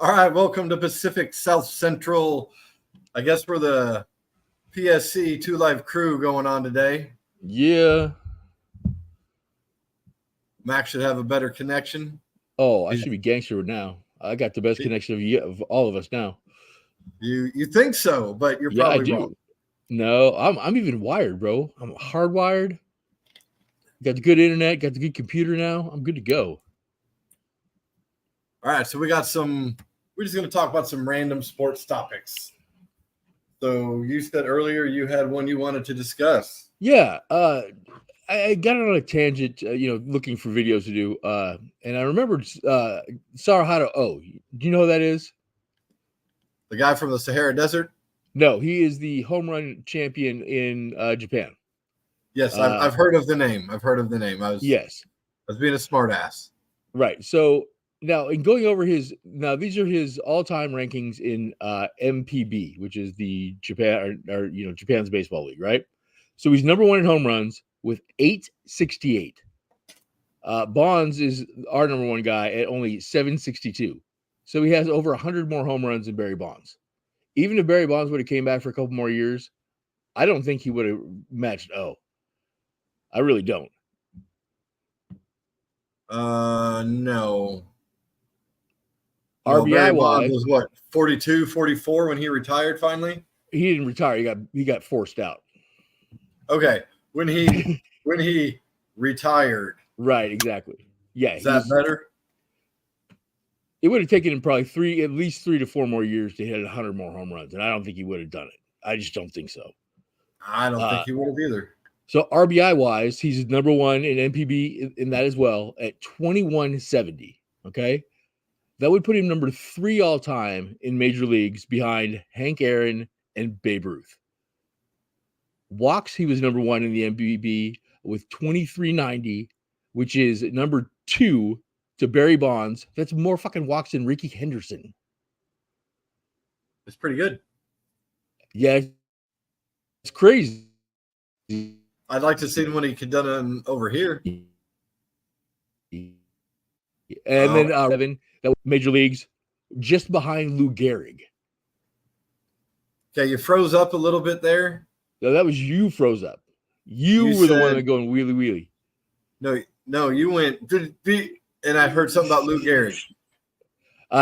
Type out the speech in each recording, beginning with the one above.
All right, welcome to Pacific South Central. I guess we're the PSC 2 Live crew going on today. Yeah. Max should have a better connection. Oh, I should be gangster now. I got the best connection of all of us now. You think so, but you're probably wrong. No, I'm even wired, bro. I'm hardwired. Got the good internet, got the good computer now. I'm good to go. All right, so we're just going to talk about some random sports topics. So you said earlier you had one you wanted to discuss. Yeah, I got on a tangent, looking for videos to do, and I remembered Sarahado O. Do you know who that is? The guy from the Sahara Desert? No, he is the home run champion in Japan. Yes, I've heard of the name. I was being a smart ass. Right. So now in going over these are his all-time rankings in MPB, which is the Japan or Japan's baseball league, right? So he's number one in home runs with 868. Bonds is our number one guy at only 762. So he has over 100 more home runs than Barry Bonds. Even if Barry Bonds would have came back for a couple more years, I don't think he would have matched O. I really don't. No. RBI wise, was what, 42, 44 when he retired finally? He didn't retire. He got forced out. Okay. When he retired. Right, exactly. Yeah. Is that better? It would have taken him probably at least 3 to 4 more years to hit 100 more home runs, and I don't think he would have done it. I just don't think so. I don't think he would have either. So RBI wise, he's number one in MPB in that as well at 2170. Okay. That would put him number 3 all time in major leagues behind Hank Aaron and Babe Ruth. Walks, he was number 1 in the MPB with 2390, which is number 2 to Barry Bonds. That's more fucking walks than Ricky Henderson. It's pretty good. Yeah. It's crazy. I'd like to see when he could done it over here. And then Evan, that was major leagues, just behind Lou Gehrig. Okay, you froze up a little bit there. No, that was you froze up. You were the one that going wheelie wheelie. No, you went and I heard something about Lou Gehrig.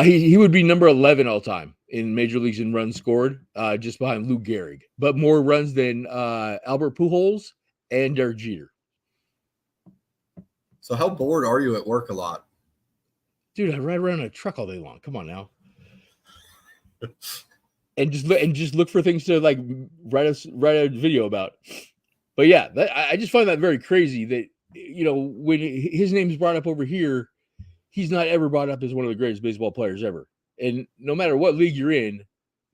He would be number 11 all time in major leagues in runs scored, just behind Lou Gehrig, but more runs than Albert Pujols and Derek Jeter. So how bored are you at work a lot? Dude, I ride around in a truck all day long. Come on now. and just look for things to like write a video about. But yeah, I just find that very crazy that, when his name is brought up over here, he's not ever brought up as one of the greatest baseball players ever. And no matter what league you're in,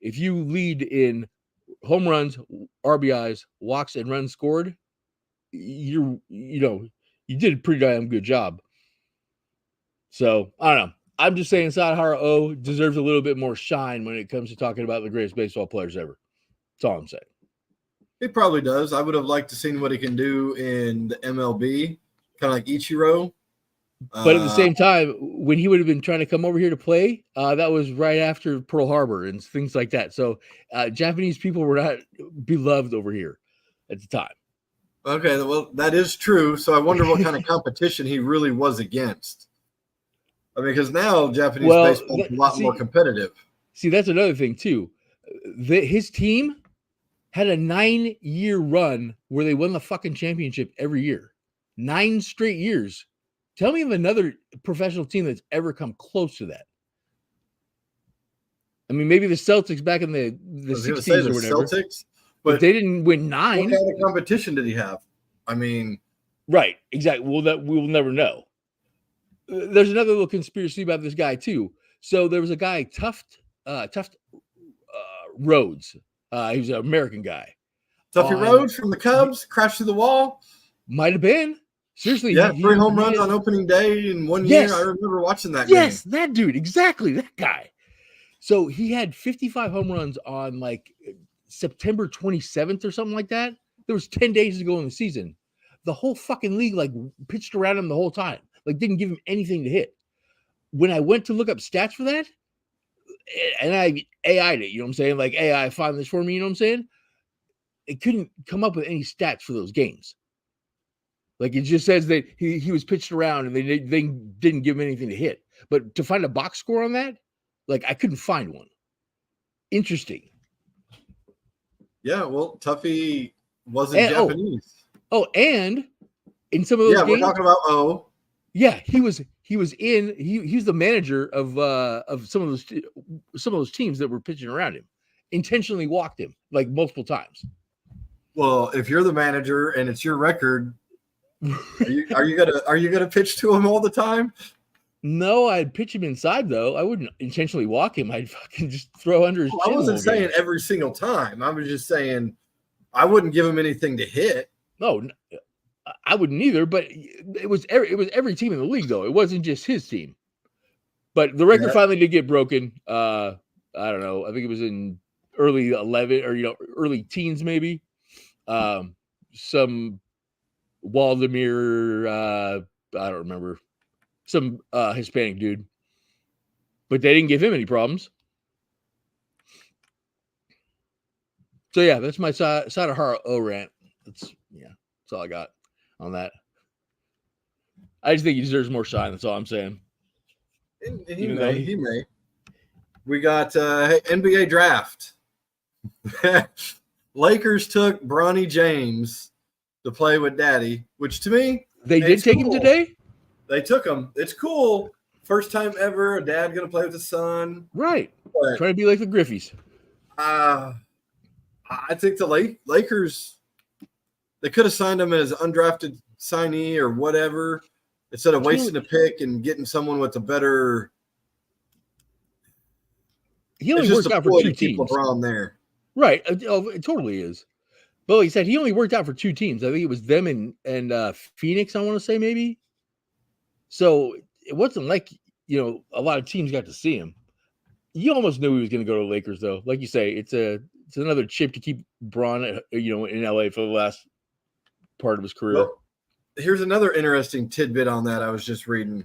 if you lead in home runs, RBIs, walks, and runs scored, you did a pretty damn good job. So I don't know. I'm just saying Sadhara O deserves a little bit more shine when it comes to talking about the greatest baseball players ever. That's all I'm saying. He probably does. I would have liked to seen what he can do in the MLB, kind of like Ichiro. But at the same time, when he would have been trying to come over here to play, that was right after Pearl Harbor and things like that. So Japanese people were not beloved over here at the time. Okay, well, that is true. So I wonder what kind of competition he really was against. I mean, because now Japanese baseball is a lot more competitive. See, that's another thing, too. His team had a 9-year run where they won the fucking championship every year. 9 straight years. Tell me of another professional team that's ever come close to that. I mean, maybe the Celtics back in the 60s or whatever. Celtics, but they didn't win 9. What kind of competition did he have? I mean, right, exactly. Well, that we will never know. There's another little conspiracy about this guy too. So there was a guy, Tuft Rhodes. He was an American guy. Tuffy Rhodes from the Cubs, crashed through the wall. Might have been. Seriously, yeah, 3 home runs on opening day in 1 year. I remember watching that game. Yes, that dude, exactly, that guy. So he had 55 home runs on like September 27th or something like that. There was 10 days to go in the season. The whole fucking league like pitched around him the whole time. Like didn't give him anything to hit. When I went to look up stats for that, and I AI'd it, you know what I'm saying? Like, AI, find this for me, you know what I'm saying? It couldn't come up with any stats for those games. Like, it just says that he was pitched around and they didn't give him anything to hit. But to find a box score on that, like, I couldn't find one. Interesting. Yeah, well, Tuffy wasn't Japanese. And in some of those games, we're talking about yeah, he was the manager of some of those teams that were pitching around him. Intentionally walked him like multiple times. Well, if you're the manager and it's your record, are you gonna pitch to him all the time? No, I'd pitch him inside though. I wouldn't intentionally walk him. I'd fucking just throw under his chin. I wasn't saying every single time. I was just saying I wouldn't give him anything to hit. No, I wouldn't either. But it was every team in the league though. It wasn't just his team. But the record finally did get broken. I don't know. I think it was in early 11 or early teens maybe. Some Waldemir, I don't remember, some Hispanic dude, but they didn't give him any problems. So yeah, that's my Sadahara O rant. That's all I got on that. I just think he deserves more shine. That's all I'm saying. He may. We got NBA draft. Lakers took Bronny James to play with Daddy, which to me, they did take him today. They took him. It's cool. First time ever a dad going to play with his son. Right. But, trying to be like the Griffies. I think the Lakers, they could have signed him as undrafted signee or whatever instead of wasting a pick and getting someone with a better. He only worked out for two teams. LeBron there. Right. It totally is. But like he said, he only worked out for two teams. I think it was them and Phoenix, I want to say maybe. So it wasn't like, a lot of teams got to see him. You almost knew he was going to go to the Lakers, though. Like you say, it's another chip to keep Bron, in LA for the last part of his career. Well, here's another interesting tidbit on that I was just reading.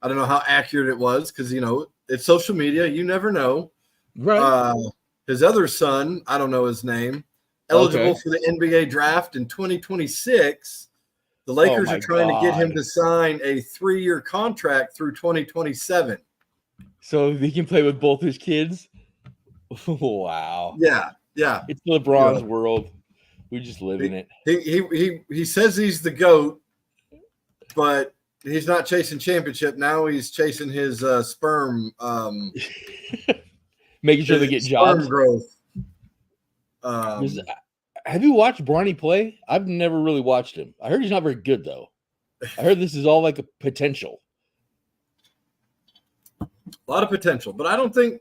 I don't know how accurate it was because, it's social media. You never know. Right. His other son, I don't know his name, eligible for the NBA draft in 2026. The Lakers are trying to get him to sign a 3-year contract through 2027. So he can play with both his kids? Wow. Yeah. It's LeBron's world. We just live in it. He says he's the GOAT, but he's not chasing championship. Now he's chasing his sperm. Making sure they get jobs. Growth. Have you watched Bronny play? I've never really watched him. I heard he's not very good, though. I heard this is all like a potential. A lot of potential, but I don't think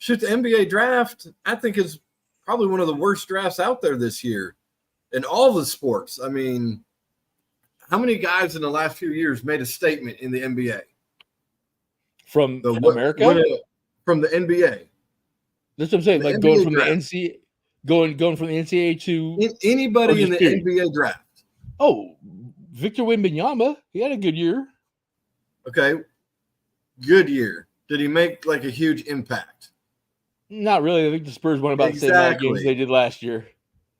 the NBA draft, I think, is probably one of the worst drafts out there this year in all the sports. I mean, how many guys in the last few years made a statement in the NBA? From America? From the NBA. That's what I'm saying. Like going from the NCAA. Going from the NCAA to anybody in the NBA draft. Oh, Victor Wembanyama, he had a good year. Okay, good year. Did he make like a huge impact? Not really. I think the Spurs won about the same amount of games they did last year.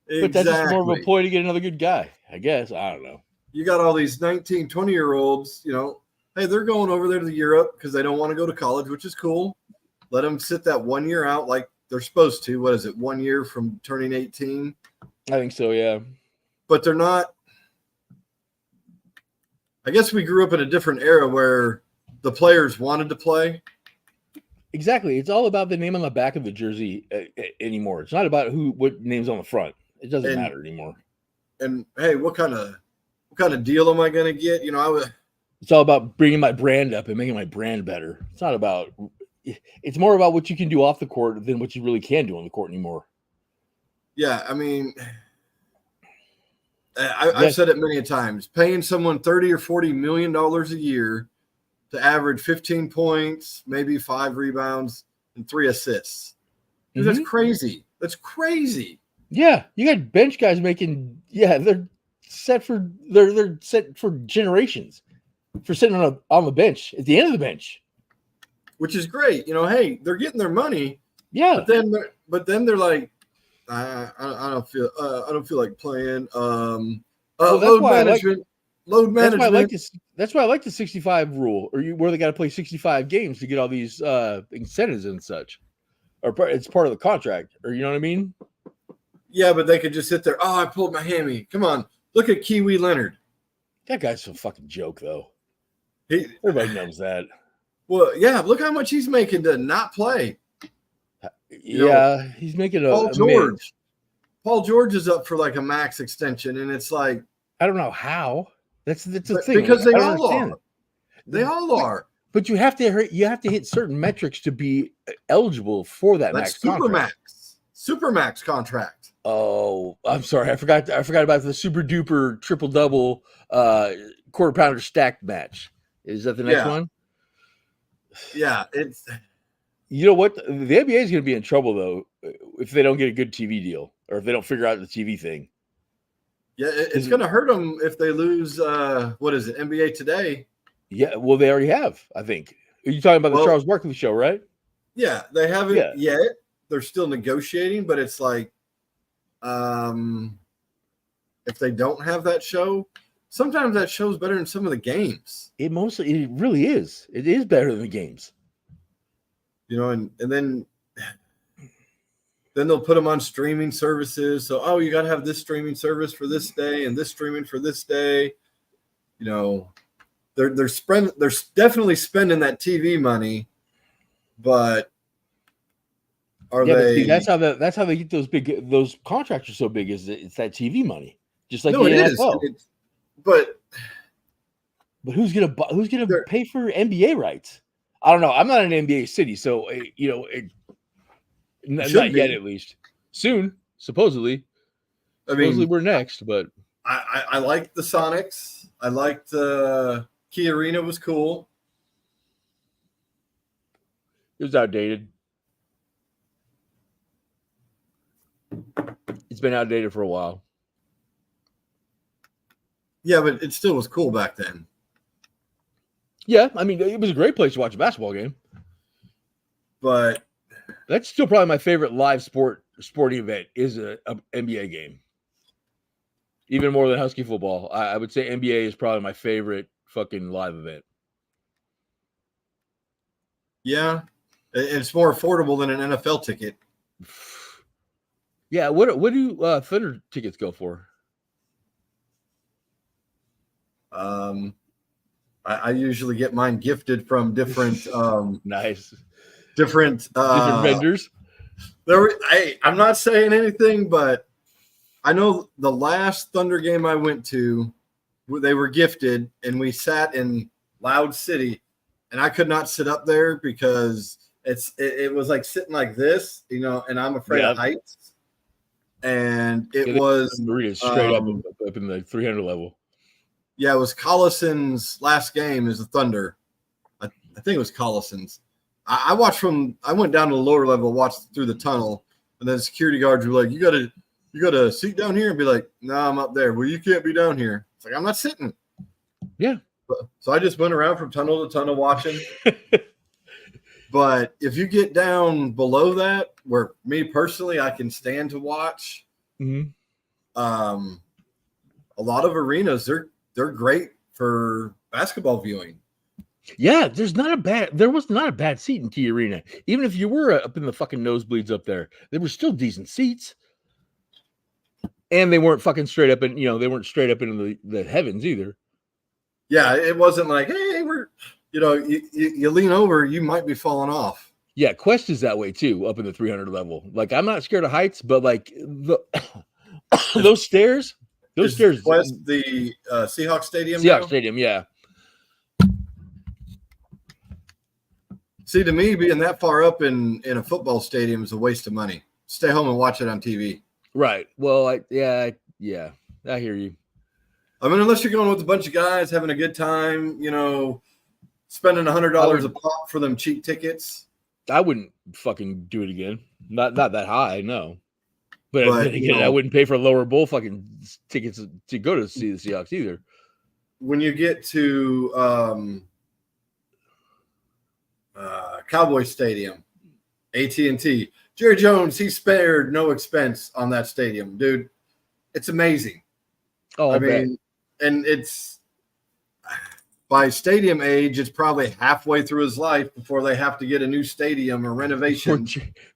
But that's just more of a ploy to get another good guy, I guess. I don't know. You got all these 19, 20-year-olds, hey, they're going over there to Europe because they don't want to go to college, which is cool. Let them sit that 1 year out like they're supposed to. What is it, 1 year from turning 18? I think so, yeah. But they're not. I guess we grew up in a different era where the players wanted to play. Exactly. It's all about the name on the back of the jersey anymore. It's not about what name's on the front. It doesn't matter anymore. And hey, what kind of deal am I going to get? It's all about bringing my brand up and making my brand better. It's not about. It's more about what you can do off the court than what you really can do on the court anymore. Yeah, I mean, I've said it many times. Paying someone $30 or $40 million a year to average 15 points, maybe 5 rebounds, and 3 assists. Dude, that's crazy. That's crazy. Yeah, you got bench guys making. Yeah, they're set for generations for sitting on the bench at the end of the bench. which is great. Hey, they're getting their money, Yeah. but then they're like, I don't feel like playing. Well, that's why I like. Load That's why I management. like this. That's why I like the 65 rule, where they got to play 65 games to get all these incentives and such, or it's part of the contract, or you know what I mean? Yeah, but they could just sit there. Oh, I pulled my hammy. Come on, look at Kiwi Leonard. That guy's a fucking joke, though. Everybody knows that. Well, yeah, look how much he's making to not play. He's making Paul George. Paul George is up for like a max extension, and it's like I don't know how. That's the thing, because they all are. They all are. But you have to hit certain metrics to be eligible for that like max contract. Supermax contract. Oh, I'm sorry. I forgot about the super duper triple double quarter pounder stacked match. Is that the next one? Yeah, it's. You know what? The NBA is going to be in trouble though if they don't get a good TV deal or if they don't figure out the TV thing. Yeah, it's going to hurt them if they lose. What is it? NBA Today. Yeah, well, they already have. I think. Are you talking about the Charles Barkley show, right? Yeah, they haven't yet. They're still negotiating, but it's like, if they don't have that show, sometimes that show's better than some of the games. It really is. It is better than the games. And then they'll put them on streaming services. So, you got to have this streaming service for this day and this streaming for this day. They're definitely spending that TV money, but are they? That's how they get those contracts are so big. Is it's that TV money, just like no, the it NFL. is. But who's gonna pay for NBA rights? I don't know. I'm not an NBA city, so not yet. At least soon, supposedly. Supposedly we're next, but I liked the Sonics. I liked Key Arena was cool. It was outdated. It's been outdated for a while. Yeah, but it still was cool back then. Yeah, I mean, it was a great place to watch a basketball game. But that's still probably my favorite live sporting event is a NBA game. Even more than Husky football. I would say NBA is probably my favorite fucking live event. Yeah. It's more affordable than an NFL ticket. Yeah, what do Thunder tickets go for? I usually get mine gifted from different nice different vendors. I'm not saying anything, but I know the last Thunder game I went to, they were gifted, and we sat in Loud City, and I could not sit up there because it was like sitting like this, and I'm afraid of heights. And it was straight up in the 300 level. Yeah, it was Collison's last game as a Thunder. I think it was Collison's. I went down to the lower level, watched through the tunnel, and then security guards were like, you got a seat down here? And be like, no, I'm up there. Well, you can't be down here. It's like, I'm not sitting. Yeah. So I just went around from tunnel to tunnel watching. But if you get down below that, where me personally, I can stand to watch, a lot of arenas, they're great for basketball viewing. Yeah, there was not a bad seat in Key Arena. Even if you were up in the fucking nosebleeds up there were still decent seats. And they weren't fucking straight up they weren't straight up into the heavens either. Yeah, it wasn't like, hey, we're you lean over, you might be falling off. Yeah, Quest is that way too, up in the 300 level. Like, I'm not scared of heights, but like those stairs. Quest, the Seahawks Stadium. Seahawks Stadium, yeah. See, to me, being that far up in a football stadium is a waste of money. Stay home and watch it on TV. Right. Well, I hear you. I mean, unless you're going with a bunch of guys having a good time, spending $100 a pop for them cheap tickets. I wouldn't fucking do it again. Not that high, no. But again, I wouldn't pay for lower bowl fucking tickets to go to see the Seahawks either. When you get to Cowboy Stadium, AT&T. Jerry Jones, he spared no expense on that stadium, dude. It's amazing. Oh, I mean, and it's by stadium age, it's probably halfway through his life before they have to get a new stadium or renovation.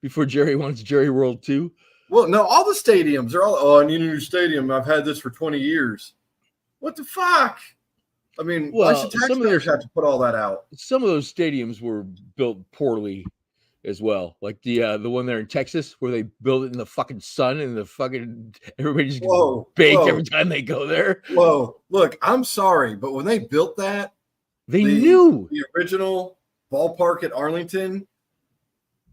Before Jerry wants Jerry World 2. Well, no, all the stadiums are all, oh, I need a new stadium. I've had this for 20 years. What the fuck? I mean, why should taxpayers have to put all that out? Some of those stadiums were built poorly as well. Like the one there in Texas where they build it in the fucking sun and the fucking everybody just gets baked every time they go there. Whoa, look, I'm sorry, but when they built that, they knew the original ballpark at Arlington.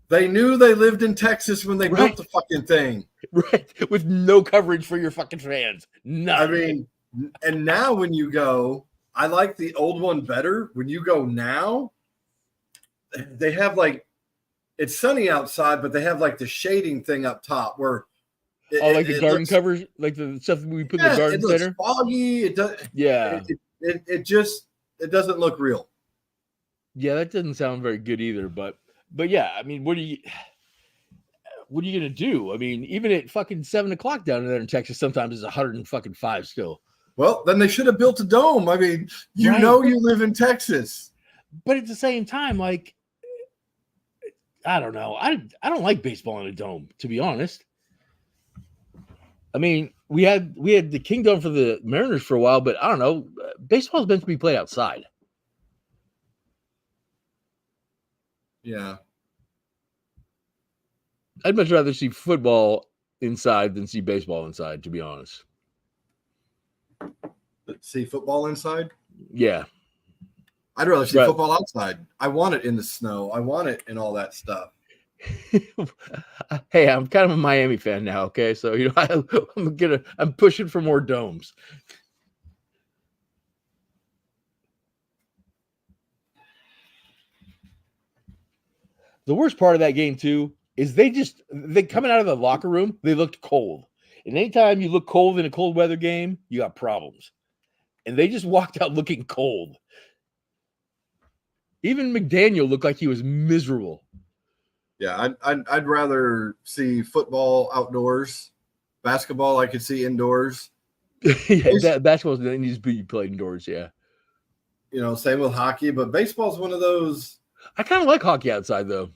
They knew they lived in Texas when they built the fucking thing. Right. With no coverage for your fucking fans. None. I mean, and now when you go, I like the old one better. When you go now, they have like, it's sunny outside, but they have like the shading thing up top where the garden covers, like the stuff we put in the garden center. It's foggy. It does. Yeah. It doesn't look real. Yeah, that doesn't sound very good either. But yeah, I mean, what are you gonna do? I mean, even at fucking 7 o'clock down there in Texas, sometimes it's 105 still. Well, then they should have built a dome. I mean, you live in Texas. But at the same time, like, I don't know. I don't like baseball in a dome, to be honest. I mean, we had the Kingdom for the Mariners for a while, but I don't know. Baseball is meant to be played outside. Yeah. I'd much rather see football inside than see baseball inside, to be honest. See football inside? Yeah. I'd rather see football outside. I want it in the snow. I want it in all that stuff. Hey, I'm kind of a Miami fan now, okay? So, I'm pushing for more domes. The worst part of that game, too, is they coming out of the locker room, they looked cold. And anytime you look cold in a cold weather game, you got problems. And they just walked out looking cold. Even McDaniel looked like he was miserable. Yeah, I'd rather see football outdoors. Basketball, I could see indoors. Yeah, basketball needs to be played indoors, yeah. Same with hockey, but baseball's one of those. I kind of like hockey outside, though.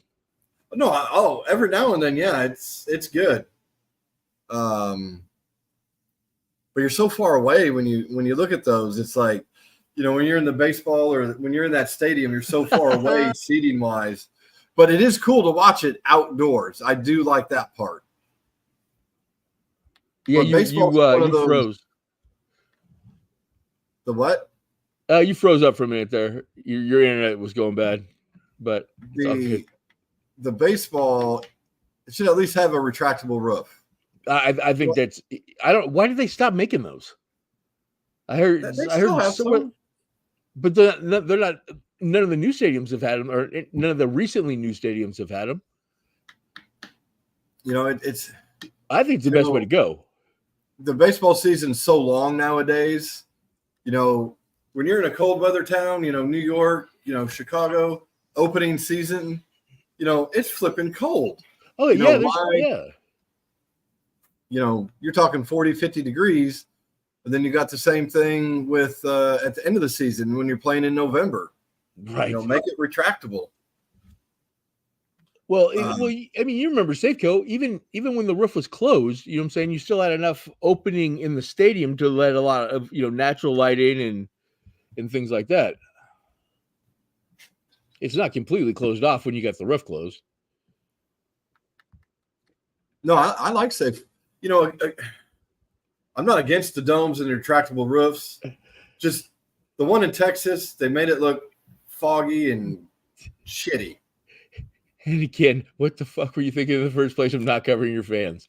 No, every now and then, yeah, it's good. But you're so far away when you look at those. It's like, when you're in the baseball or when you're in that stadium, you're so far away seating wise. But it is cool to watch it outdoors. I do like that part. Yeah, you froze. The what? You froze up for a minute there. Your internet was going bad, but the baseball should at least have a retractable roof. I think that's. I don't. Why did they stop making those? I heard someone, but they're not. None of the new stadiums have had them, or none of the recently new stadiums have had them. It's. I think it's the best way to go. The baseball season's so long nowadays. When you're in a cold weather town, New York, Chicago, opening season, it's flipping cold. Oh, yeah. You're talking 40, 50 degrees. And then you got the same thing with at the end of the season when you're playing in November. Right. Make it retractable. Well, I mean, you remember Safeco, even when the roof was closed, you know what I'm saying? You still had enough opening in the stadium to let a lot of, natural light in and things like that. It's not completely closed off when you got the roof closed. No, I like safe. I'm not against the domes and the retractable roofs. Just the one in Texas, they made it look foggy and shitty. And again, what the fuck were you thinking in the first place of not covering your fans?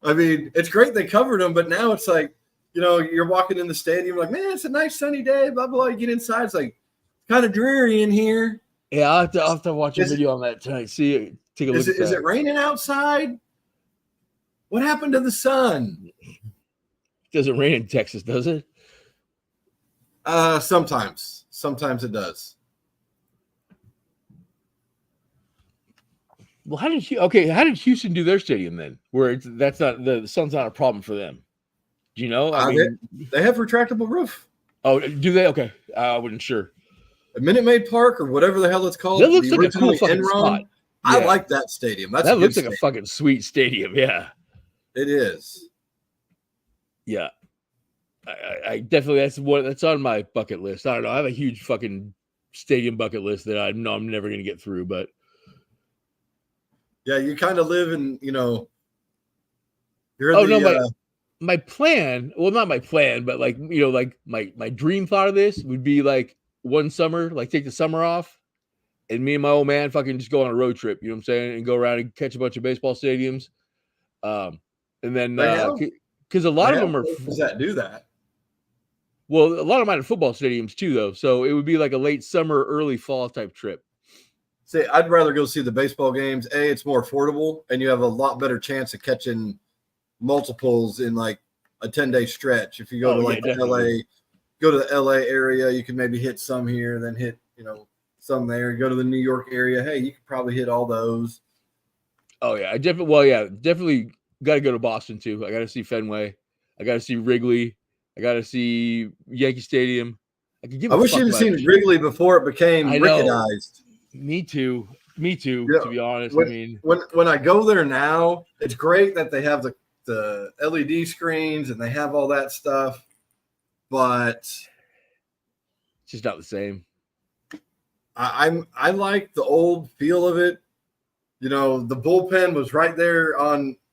I mean, it's great they covered them, but now it's like, you're walking in the stadium like, man, it's a nice sunny day, blah, blah, blah. You get inside, it's like kind of dreary in here. Yeah, I'll have to watch a video on that tonight. Take a look at that. Is it raining outside? What happened to the sun? It doesn't rain in Texas, does it? Sometimes. Sometimes it does. Well, how did Houston do their stadium then? Where that's not the sun's not a problem for them. Do you know? I mean, they have retractable roof. Oh, do they? Okay, I wasn't sure. A Minute Maid Park or whatever the hell it's called. That looks like a cool fucking spot. I like that stadium. That looks like a fucking sweet stadium. Yeah, it is. Yeah, I definitely that's on my bucket list. I don't know. I have a huge fucking stadium bucket list that I know I'm never going to get through, but yeah, you kind of live in, you're my plan, well, not my plan, but like, like my dream thought of this would be like one summer, like take the summer off and me and my old man fucking just go on a road trip, you know what I'm saying? And go around and catch a bunch of baseball stadiums. And then, cause a lot of them are, does that do that? Well, a lot of mine are football stadiums too, though. So it would be like a late summer, early fall type trip. See, I'd rather go see the baseball games. It's more affordable and you have a lot better chance of catching multiples in like a 10-day stretch. If you go to the LA area, you can maybe hit some here, then hit, some there. Go to the New York area. Hey, you could probably hit all those. Oh yeah. Definitely got to go to Boston too. I got to see Fenway. I got to see Wrigley. I got to see Yankee Stadium. I wish you'd seen Wrigley before it became ricketized. Me too. To be honest. When I go there now, it's great that they have the LED screens and they have all that stuff, but it's just not the same. I like the old feel of it. The bullpen was right there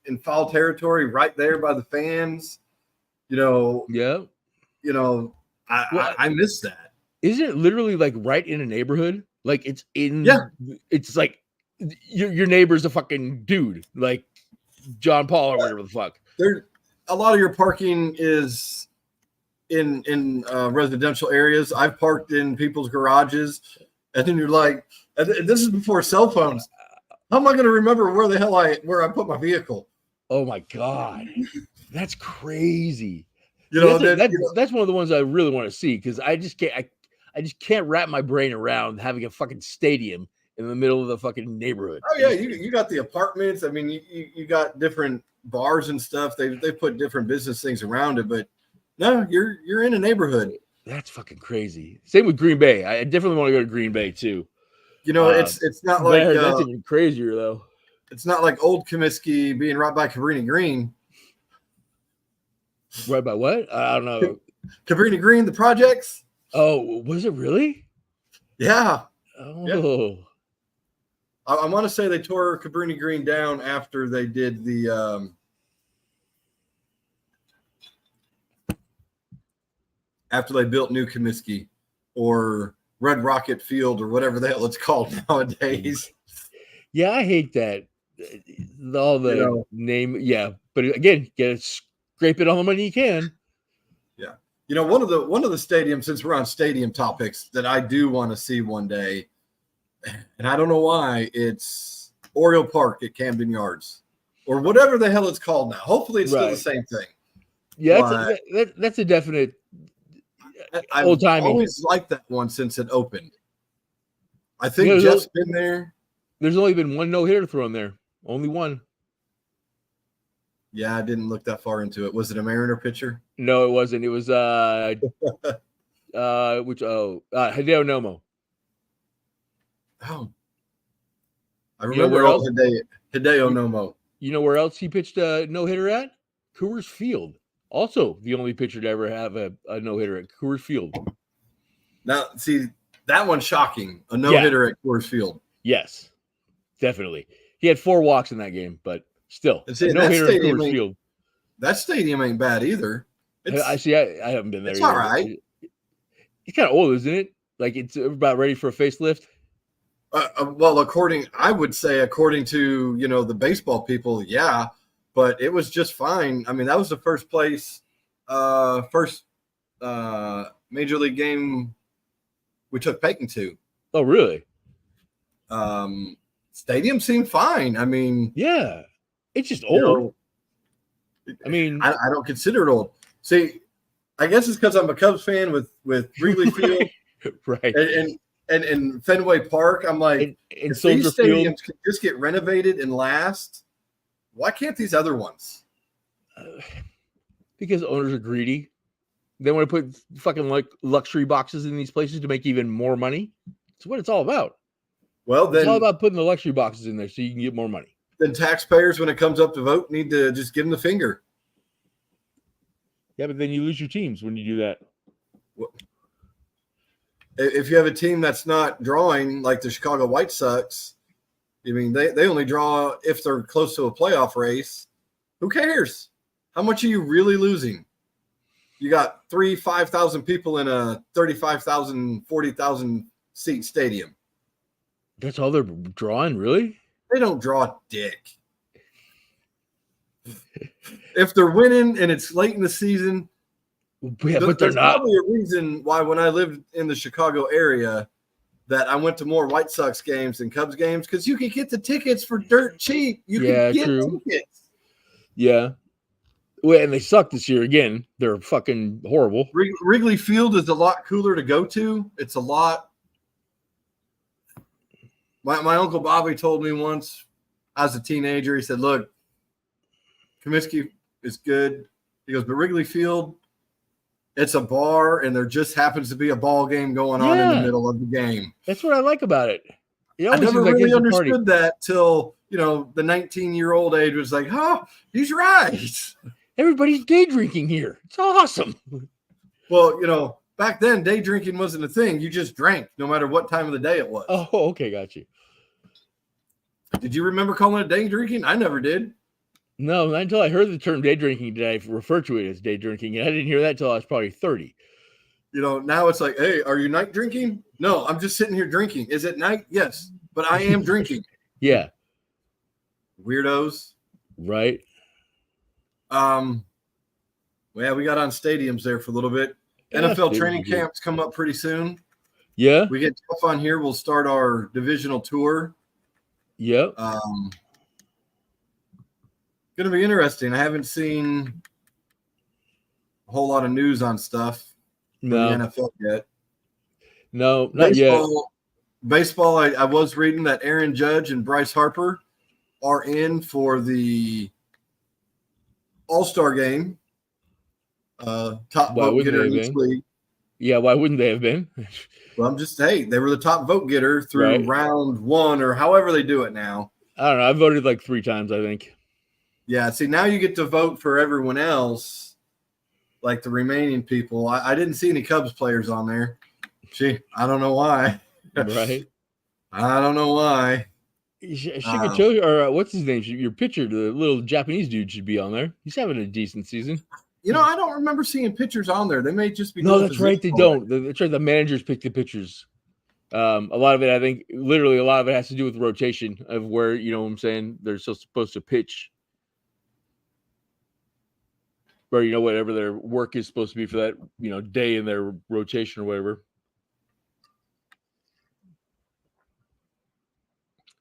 in foul territory, right there by the fans. Yeah. I miss that. Isn't it literally like right in a neighborhood? Like it's like your neighbor's a fucking dude, like John Paul or whatever the fuck. A lot of your parking is in residential areas. I've parked in people's garages, and then you're like, this is before cell phones. How am I going to remember where I put my vehicle? Oh my God, that's crazy. That's one of the ones I really want to see because I just can't wrap my brain around having a fucking stadium in the middle of the fucking neighborhood. Oh yeah, you got the apartments. I mean, you got different bars and stuff. They put different business things around it, but no, you're in a neighborhood. That's fucking crazy. Same with Green Bay. I definitely want to go to Green Bay too. It's not like that's even crazier though. It's not like Old Comiskey being right by Cabrini Green. Right by what? I don't know. Cabrini Green, the projects. Oh, was it really? Yeah. Oh. Yeah. I want to say they tore Cabrini Green down after they did the after they built New Comiskey or Red Rocket Field or whatever the hell it's called nowadays. Yeah, I hate that. All the name, yeah. But again, scrape it all the money you can. Yeah. One of the stadiums, since we're on stadium topics, that I do want to see one day, and I don't know why, it's Oriole Park at Camden Yards or whatever the hell it's called now. Hopefully it's still the same thing. Yeah, that's a definite old timing. I've always liked that one since it opened. I think Jeff's been there. There's only been one no-hitter thrown there. Only one. Yeah, I didn't look that far into it. Was it a Mariner pitcher? No, it wasn't. It was Hideo Nomo. Oh. I remember Hideo Nomo. You know where else he pitched a no-hitter at? Coors Field. Also, the only pitcher to ever have a no-hitter at Coors Field. Now, see, that one's shocking. A no-hitter at Coors Field. Yes, definitely. He had 4 walks in that game, but still, no-hitter at Coors Field. That stadium ain't bad either. I haven't been there. It's all right. It's kind of old, isn't it? Like it's about ready for a facelift. Well, I would say according to the baseball people, yeah, but it was just fine. I mean, that was the first major league game we took Peyton to. Oh, really? Stadium seemed fine. I mean, yeah, it's just old. I mean, I don't consider it old. See, I guess it's because I'm a Cubs fan with Wrigley Field, right? And and Fenway Park. I'm like, and if Soldier these Field. stadiums could just get renovated and last, why can't these other ones? Because owners are greedy. They want to put fucking like luxury boxes in these places to make even more money. It's what it's all about. Well, It's all then, about putting the luxury boxes in there so you can get more money. then taxpayers, when it comes up to vote, need to just give them the finger. Yeah, but then you lose your teams when you do that. If you have a team that's not drawing like the Chicago White Sox, I mean, they only draw if they're close to a playoff race. Who cares? How much are you really losing? You got 5,000 people in a 35,000, 40,000 seat stadium. That's all they're drawing, really? They don't draw dick. If they're winning and it's late in the season, Yeah, but they're there's not. probably a reason why when I lived in the Chicago area that I went to more White Sox games than Cubs games because you could get the tickets for dirt cheap. You Yeah, could get true. tickets. Yeah. Well, and they suck this year again. They're fucking horrible. Wrigley Field is a lot cooler to go to. It's a lot. My Uncle Bobby told me once as a teenager, he said, look, Comiskey is good. He goes, but Wrigley Field, it's a bar, and there just happens to be a ball game going on in the middle of the game. That's what I like about it. It I always never seems like really it's a understood party. that till, the 19-year-old age was like, oh, he's right. Everybody's day drinking here. It's awesome. Well, back then, day drinking wasn't a thing. You just drank no matter what time of the day it was. Oh, okay, got you. Did you remember calling it day drinking? I never did. No, not until I heard the term day drinking did I refer to it as day drinking. And I didn't hear that until I was probably 30. Now it's like, hey, are you night drinking? No, I'm just sitting here drinking. Is it night? Yes, but I am drinking. Yeah. Weirdos. Right. Well, we got on stadiums there for a little bit. Yeah, NFL stadiums training are good. camps come up pretty soon. Yeah. We get tough on here. We'll start our divisional tour. Yep. Going to be interesting. I haven't seen a whole lot of news on stuff for No. the NFL yet. No, not yet. Baseball, I was reading that Aaron Judge and Bryce Harper are in for the All-Star game. Top Why vote wouldn't getter they in have each been? league. Yeah, why wouldn't they have been? Well, they were the top vote getter through Right. round one or however they do it now. I don't know. I voted like 3 times, I think. Yeah, see, now you get to vote for everyone else, like the remaining people. I didn't see any Cubs players on there. Gee, I don't know why. Right. I don't know why. Shikacho, or what's his name? Your pitcher, the little Japanese dude, should be on there. He's having a decent season. I don't remember seeing pictures on there. They may just be. No, doing that's right. They position don't. That's right. The managers pick the pitchers. A lot of it, I think, literally a lot of it has to do with rotation of where, you know what I'm saying, they're still supposed to pitch. Or, whatever their work is supposed to be for that, day in their rotation or whatever.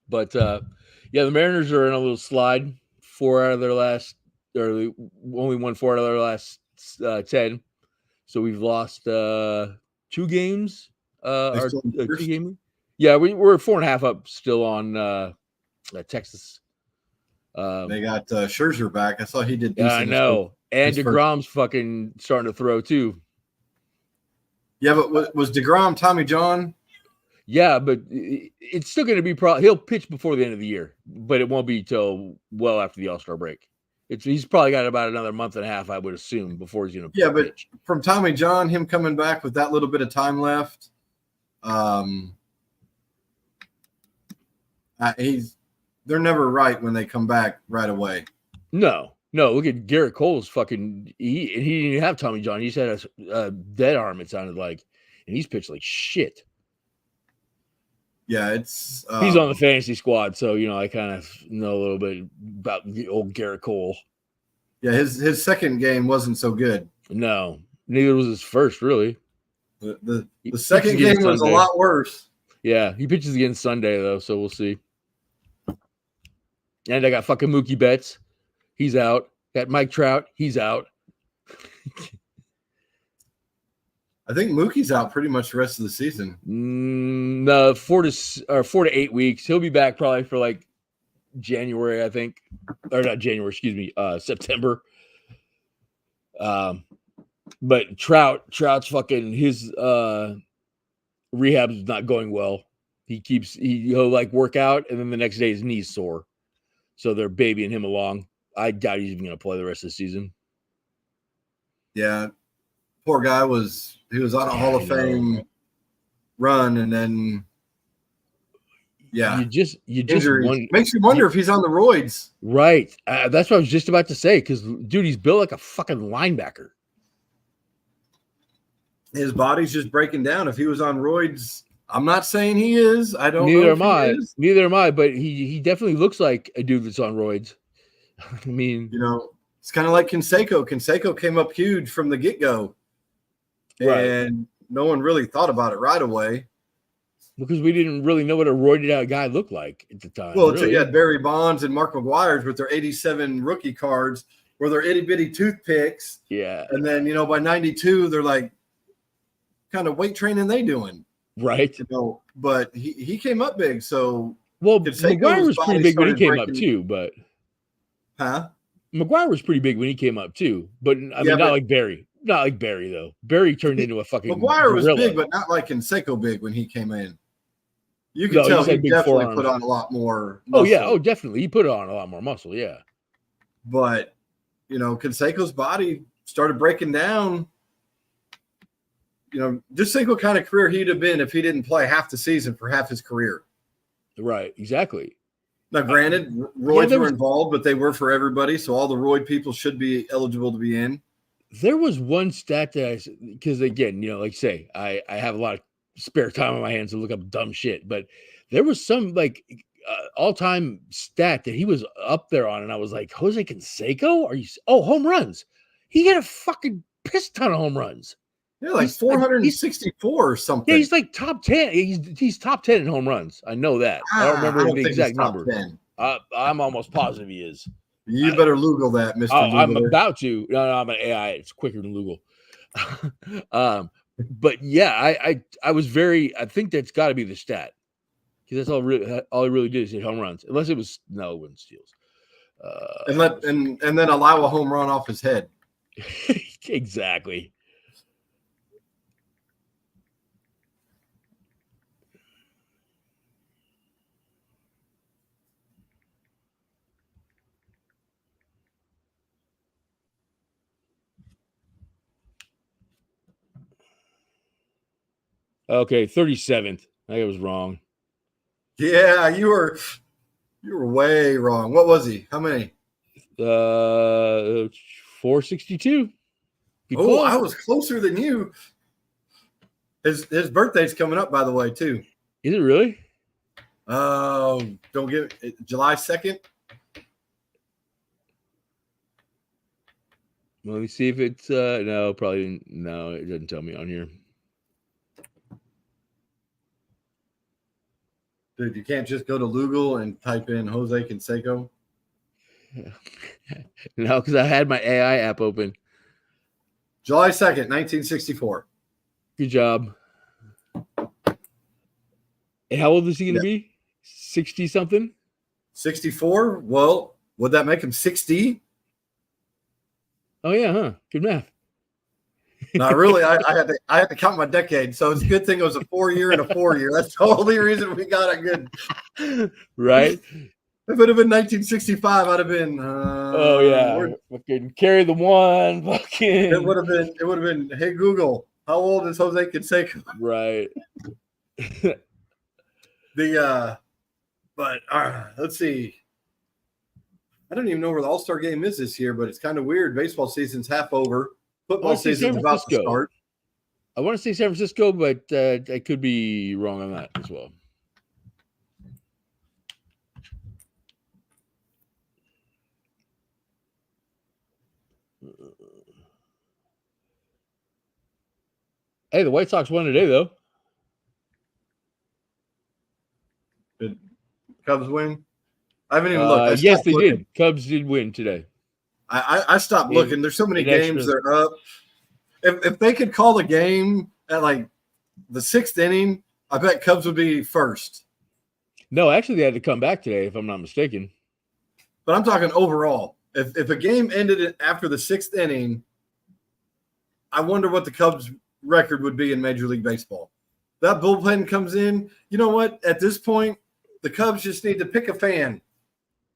But, yeah, the Mariners are in a little slide. 4 out of their last, or only won 4 out of their last 10. So we've lost 2 games. Our still in 2 first? game. Yeah, we're 4.5 up still on Texas. They got Scherzer back. I saw he did. I know. And his first- DeGrom's fucking starting to throw too. Yeah, but was DeGrom Tommy John? Yeah, but it's still going to be he'll pitch before the end of the year, but it won't be till well after the All-Star break. He's probably got about another month and a half, I would assume, before he's going to But pitch. From Tommy John, him coming back with that little bit of time left, they're never right when they come back right away. No. Look at Garrett Cole's fucking. He didn't even have Tommy John. He just had a dead arm. It sounded like, and he's pitched like shit. Yeah, it's He's on the fantasy squad, so I kind of know a little bit about the old Garrett Cole. Yeah, his second game wasn't so good. No, neither was his first, really. The He second pitches again game was Sunday. a lot worse. Yeah, he pitches again Sunday though, so we'll see. And I got fucking Mookie Betts. He's out. Got Mike Trout. He's out. I think Mookie's out pretty much the rest of the season. No, 4 to 8 weeks. He'll be back probably for like January, I think, or not January. Excuse me, September. But Trout's fucking his rehab's not going well. He'll like work out, and then the next day his knee's sore, so they're babying him along. I doubt he's even going to play the rest of the season. Yeah, poor guy was on a Hall of Fame run, and then you just makes you wonder if he's on the roids. Right, that's what I was just about to say. Because dude, he's built like a fucking linebacker. His body's just breaking down. If he was on roids, I'm not saying he is. I don't. Neither am I. Neither am I. But he definitely looks like a dude that's on roids. I mean, it's kind of like Canseco. Canseco came up huge from the get-go, and no one really thought about it right away because we didn't really know what a roided out guy looked like at the time. Well, really. You had Barry Bonds and Mark McGuire's with their 87 rookie cards, where they're itty bitty toothpicks. Yeah, and then by 92 they're like, kind of weight training they doing? Right. But he came up big. So McGuire was pretty big when he came up too, but McGuire was pretty big when he came up too. But I mean not like Barry. Not like Barry though. Barry turned into a fucking McGuire was big, but not like Canseco big when he came in. You can tell he definitely put on a lot more muscle. Oh yeah, definitely. He put on a lot more muscle, yeah. But Canseco's body started breaking down. Just think what kind of career he'd have been if he didn't play half the season for half his career. Right, exactly. Now, granted, roids were involved, but they were for everybody, so all the roid people should be eligible to be in. There was one stat that because again, like say, I have a lot of spare time on my hands to look up dumb shit, but there was some like all-time stat that he was up there on, and I was like, Jose Canseco? Home runs. He had a fucking piss ton of home runs. Yeah, like 464 or something. Yeah, he's like top 10. He's top 10 in home runs. I know that. I don't remember the exact number. 10. I'm almost positive he is. You better Google that, Mr. I'm about to. No, I'm an AI. It's quicker than Google. But yeah, I was I think that's got to be the stat because that's all he really did is hit home runs. Unless it was win steals. And then allow a home run off his head. Exactly. Okay, 37th. I think I was wrong. Yeah, you were way wrong. What was he? How many? 462. I was closer than you. His birthday's coming up, by the way, too. Is it really? Don't give it July 2nd. Let me see if it's no, probably didn't. No, it doesn't tell me on here. Dude, you can't just go to Google and type in Jose Canseco. No, because I had my AI app open. July 2nd, 1964. Good job. And how old is he going to be? 60 something? 64? Well, would that make him 60? Oh yeah, huh? Good math. Not really. I had to count my decade, so it's a good thing it was a 4-year and a 4-year. That's the only reason we got a good. Right. If it had been 1965, I'd have been. Oh yeah, fucking carry the one. Fucking. It would have been. Hey Google, how old is Jose Canseco? Right. But let's see. I don't even know where the All-Star game is this year, but it's kind of weird. Baseball season's half over. Football season's about to start. I want to say San Francisco, but I could be wrong on that as well. Hey, the White Sox won today, though. Did Cubs win? I haven't even looked. Yes, they did. Cubs did win today. I stopped looking. There's so many games that are up. If they could call the game at like the 6th inning, I bet Cubs would be first. No, actually, they had to come back today, if I'm not mistaken. But I'm talking overall. If a game ended after the 6th inning, I wonder what the Cubs' record would be in Major League Baseball. That bullpen comes in. You know what? At this point, the Cubs just need to pick a fan.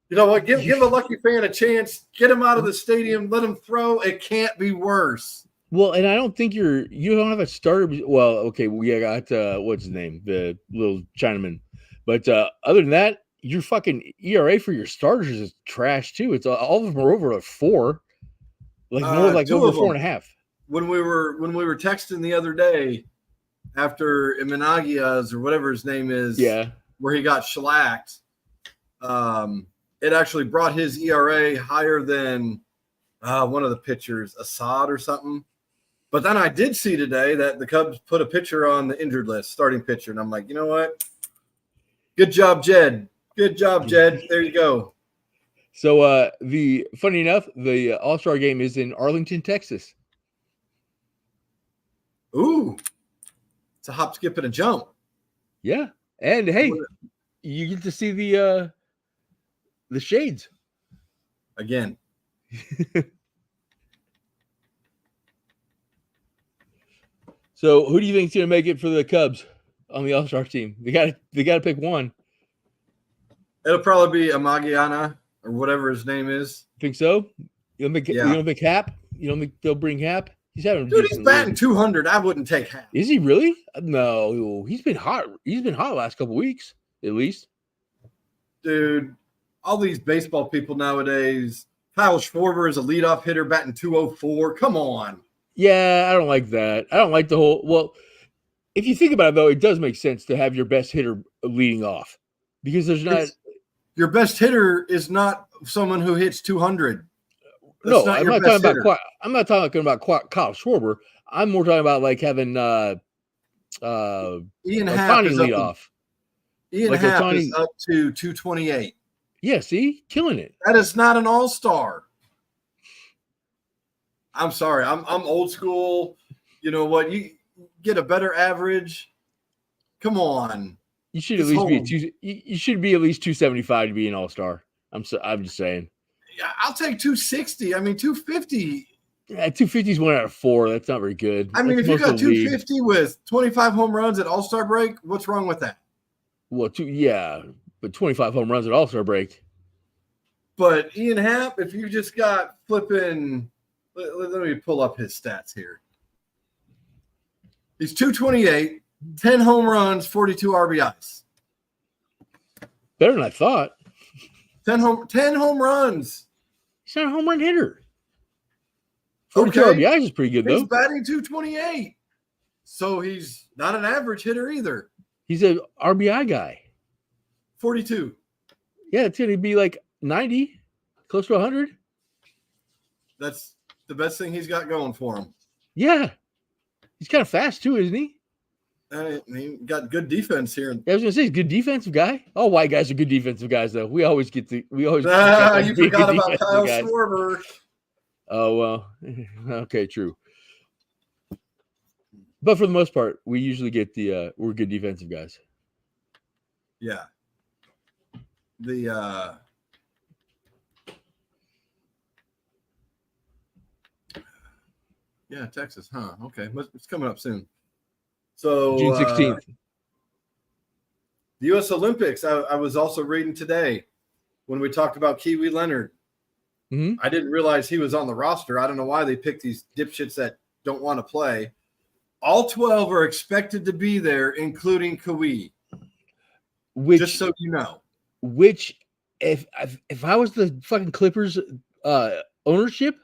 You know what? Give a lucky fan a chance. Get him out of the stadium. Let him throw. It can't be worse. Well, and I don't think you don't have a starter. Well, okay, we got what's his name, the little Chinaman. But other than that, your fucking ERA for your starters is trash too. It's all of them are over a 4, like more like over 4.5. When we were texting the other day after Imanagias or whatever his name is, where he got shellacked, it actually brought his ERA higher than one of the pitchers, Assad or something. But then I did see today that the Cubs put a pitcher on the injured list, starting pitcher, and I'm like, you know what? Good job, Jed. Good job, Jed. There you go. So funny enough, the All-Star game is in Arlington, Texas. Ooh. It's a hop, skip, and a jump. Yeah. And hey, you get to see the shades. Again. So who do you think's gonna make it for the Cubs on the All-Star team? They gotta pick one. It'll probably be Amagiana or whatever his name is. Think so? You don't think Hap? You don't think they'll bring Hap? He's batting 200. I wouldn't take Hap. Is he really? No, he's been hot. He's been hot the last couple weeks, at least. Dude, all these baseball people nowadays. Kyle Schwarber is a leadoff hitter batting 204. Come on. Yeah, I don't like that. I don't like the whole. Well, if you think about it, though, it does make sense to have your best hitter leading off because there's not. Your best hitter is not someone who hits 200. No, I'm not talking about Kyle Schwarber. I'm more talking about like having Ian Happ Ohtani lead off. Ian Happ is up to 228. Yeah, see, killing it. That is not an all-star. I'm sorry. I'm old school. You know what? You get a better average. Come on. You should at least you should be at least 275 to be an all-star. I'm just saying. Yeah, I'll take 260. I mean, 250. Yeah, 250 is 1 out of 4. That's not very good. I mean, if you got 250 with 25 home runs at All-Star break, what's wrong with that? Well, but 25 home runs at All-Star break. But Ian Happ, if you just got flipping, let me pull up his stats here. He's 228, 10 home runs, 42 RBIs. Better than I thought. 10 home runs. He's not a home run hitter. 42 RBIs is pretty good, though. He's batting 228. So he's not an average hitter either. He's an RBI guy. 42. Yeah, it's going to be like 90, close to 100. That's the best thing he's got going for him. Yeah. He's kind of fast, too, isn't he? I mean, got good defense here. I was going to say, he's a good defensive guy. All white guys are good defensive guys, though. We always you forgot about Kyle Schwarber. Oh, well. Okay, true. But for the most part, we usually get we're good defensive guys. Yeah. Yeah, Texas, huh? Okay. It's coming up soon. So June 16th. The U.S. Olympics, I was also reading today when we talked about Kiwi Leonard. Mm-hmm. I didn't realize he was on the roster. I don't know why they picked these dipshits that don't want to play. All 12 are expected to be there, including Kiwi. Just so you know. Which, if I was the fucking Clippers ownership,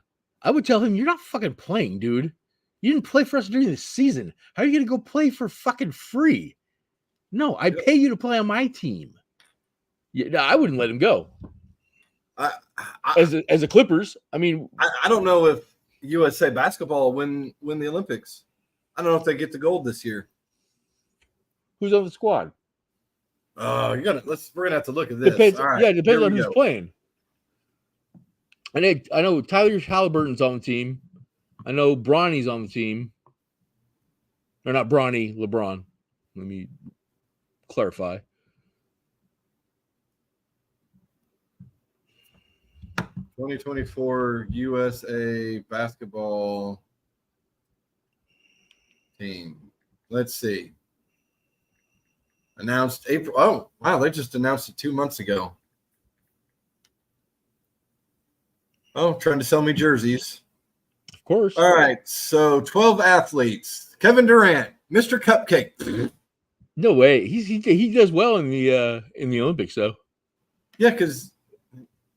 I would tell him, you're not fucking playing, dude. You didn't play for us during the season. How are you going to go play for fucking free? No, I pay you to play on my team. Yeah, I wouldn't let him go. As a Clippers, I mean, I don't know if USA basketball win the Olympics. I don't know if they get the gold this year. Who's on the squad? We're gonna have to look at this. Depends, all right, yeah, it depends on who's playing. I know Tyler Halliburton's on the team. I know Bronny's on the team. Or not Bronny, LeBron. Let me clarify. "2024 USA basketball team." Let's see. Announced April. Oh, wow. They just announced it 2 months ago. Oh, trying to sell me jerseys. Of course. All right. So 12 athletes. Kevin Durant, Mr. Cupcake. No way. He does well in the Olympics, though. Yeah, because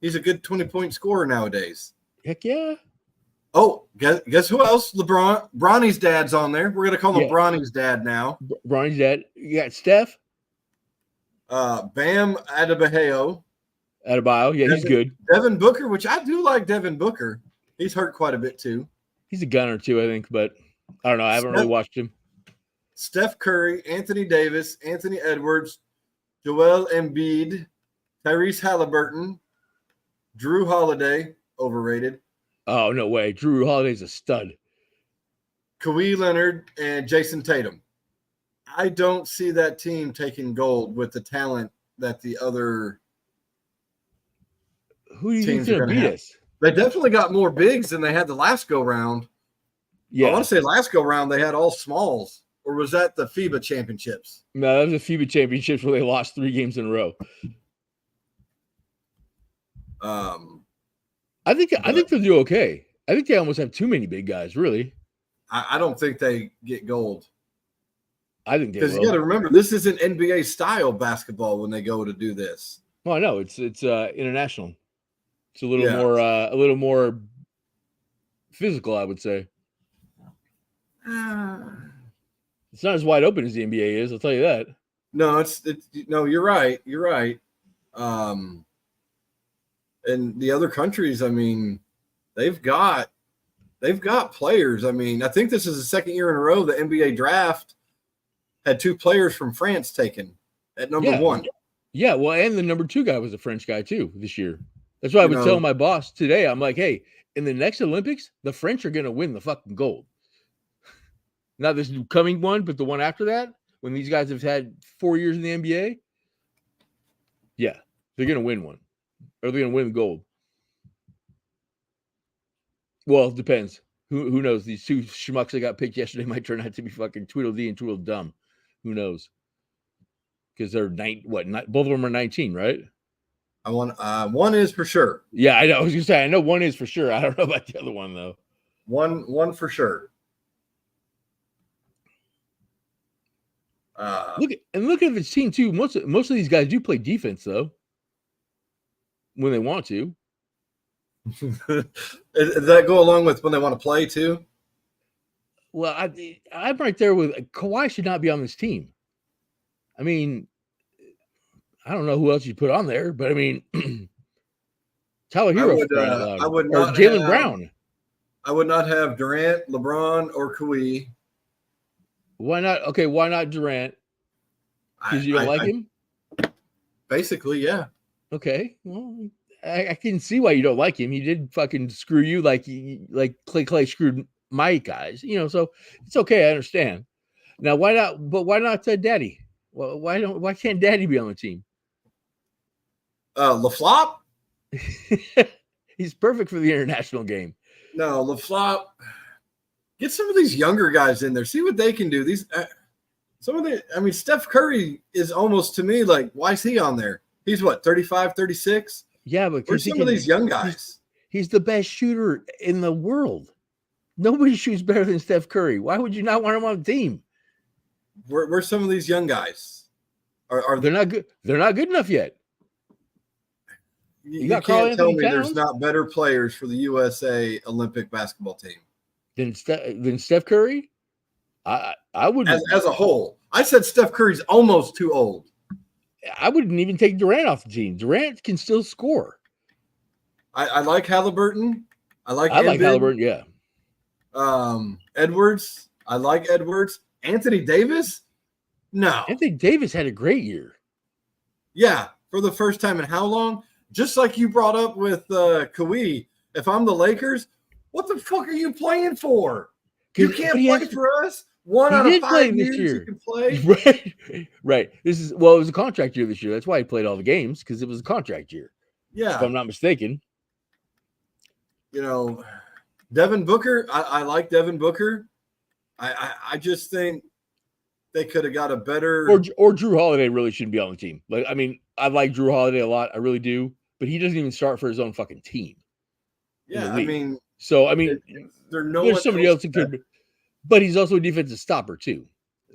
he's a good 20-point scorer nowadays. Heck yeah. Oh, guess who else? Bronny's dad's on there. We're going to call him Bronny's dad now. Bronny's dad. You got Steph. Bam Adebayo. Adebayo. Yeah, he's good. Devin Booker, which I do like Devin Booker. He's hurt quite a bit too. He's a gunner too, I think, but I don't know. I haven't really watched him. Steph Curry, Anthony Davis, Anthony Edwards, Joel Embiid, Tyrese Halliburton, Drew Holiday, overrated. Oh, no way. Drew Holiday's a stud. Kawhi Leonard, and Jason Tatum. I don't see that team taking gold with the talent that the other Who do you think's going to beat us? They definitely got more bigs than they had the last go-round. Yeah. I want to say last go-round they had all smalls. Or was that the FIBA championships? No, that was the FIBA championships where they lost 3 games in a row. I think they'll do okay. I think they almost have too many big guys, really. I don't think they get gold. I think they will. Because you got to remember, this isn't NBA style basketball when they go to do this. Well, I know it's international. It's a little more physical, I would say. It's not as wide open as the NBA is. I'll tell you that. No, no. You're right. You're right. And the other countries, I mean, they've got players. I mean, I think this is the second year in a row the NBA draft had 2 players from France taken at number 1. Yeah, well, and the number 2 guy was a French guy too this year. That's why I was telling my boss today. I'm like, hey, in the next Olympics, the French are going to win the fucking gold. Not this coming one, but the one after that, when these guys have had 4 years in the NBA. Yeah, they're going to win one. Or they're going to win the gold. Well, it depends. Who knows? These 2 schmucks that got picked yesterday might turn out to be fucking Tweedledee and Tweedledum. Who knows? Because they're both of them are 19, right? One is for sure. Yeah, I know. I was gonna say I know one is for sure. I don't know about the other one though. One for sure. Look at this team too. Most of these guys do play defense though, when they want to. Does that go along with when they want to play too? Well, I'm right there with Kawhi should not be on this team. I mean, I don't know who else you put on there, but I mean, Tyler Hero. I would not Jaylen Brown. I would not have Durant, LeBron, or Kawhi. Why not? Okay, why not Durant? Because you don't like him? Basically, yeah. Okay, well, I can see why you don't like him. He did fucking screw you like Clay screwed my guys. So it's okay. I understand. Now, why not? But why not Daddy? Well, why can't Daddy be on the team? LaFlop? He's perfect for the international game. No, LaFlop. Get some of these younger guys in there. See what they can do. These Steph Curry is almost to me like, why is he on there? He's what, 35, 36? Yeah, but where's some of these young guys? He's the best shooter in the world. Nobody shoots better than Steph Curry. Why would you not want him on the team? Where's some of these young guys? Are they're not good? They're not good enough yet. You can't tell me there's not better players for the USA Olympic basketball team than Steph Curry. I would as a whole. I said Steph Curry's almost too old. I wouldn't even take Durant off the team. Durant can still score. I like Halliburton. I like Halliburton. Yeah. Edwards. I like Edwards. Anthony Davis. No. Anthony Davis had a great year. Yeah, for the first time in how long? Just like you brought up with Kawhi. If I'm the Lakers, what the fuck are you playing for? You can't play for us. One He out of did play 5 this years he year. can play. Right. Right. It was a contract year this year. That's why he played all the games, because it was a contract year. If Yeah. I'm not mistaken. You know, Devin Booker, I like Devin Booker. I just think they could have got a better. Or Drew Holiday really shouldn't be on the team. Like, I mean, I like Drew Holiday a lot. I really do. But he doesn't even start for his own fucking team. Yeah, I mean, so I mean, there's somebody else who could, but he's also a defensive stopper too.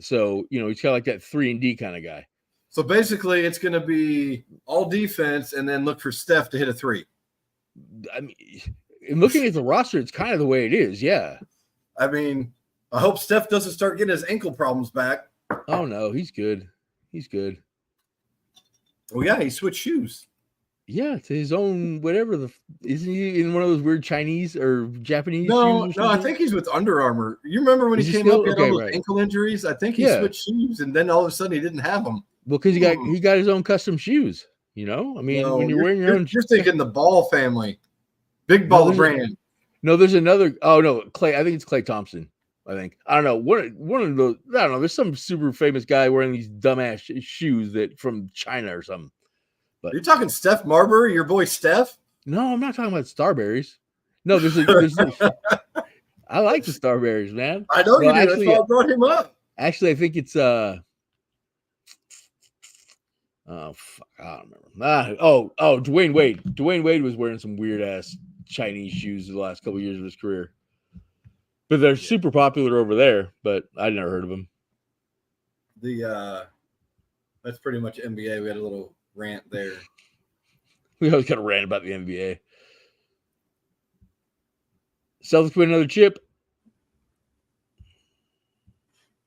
So he's kind of like that 3-and-D kind of guy. So basically, it's going to be all defense and then look for Steph to hit a 3. I mean, in looking at the roster, it's kind of the way it is. Yeah. I mean, I hope Steph doesn't start getting his ankle problems back. Oh no, he's good. He's good. Well, yeah, he switched shoes. Yeah, to his own whatever. Isn't he in one of those weird Chinese or Japanese? No, shoes no, I think he's with Under Armour. You remember when Is he he came still? up, he had Okay, all those right. ankle injuries? I think he switched shoes, and then all of a sudden he didn't have them. Well, because he got his own custom shoes. I mean, when you're wearing your own, you're thinking the Ball family, Big Ball brand. No, there's another. Oh no, Clay. I think it's Clay Thompson. I don't know. One of those. I don't know. There's some super famous guy wearing these dumbass shoes that from China or something. But you're talking Steph Marbury, your boy Steph? No, I'm not talking about Starberries. No, there's I like the Starberries, man. I know you do. That's why I brought him up. Actually, I think it's oh fuck, I don't remember. Dwayne Wade. Dwayne Wade was wearing some weird ass Chinese shoes the last couple of years of his career. But they're super popular over there, but I'd never heard of them. That's pretty much NBA. We had a little rant there. We always got a rant about the NBA. Celtics win another chip.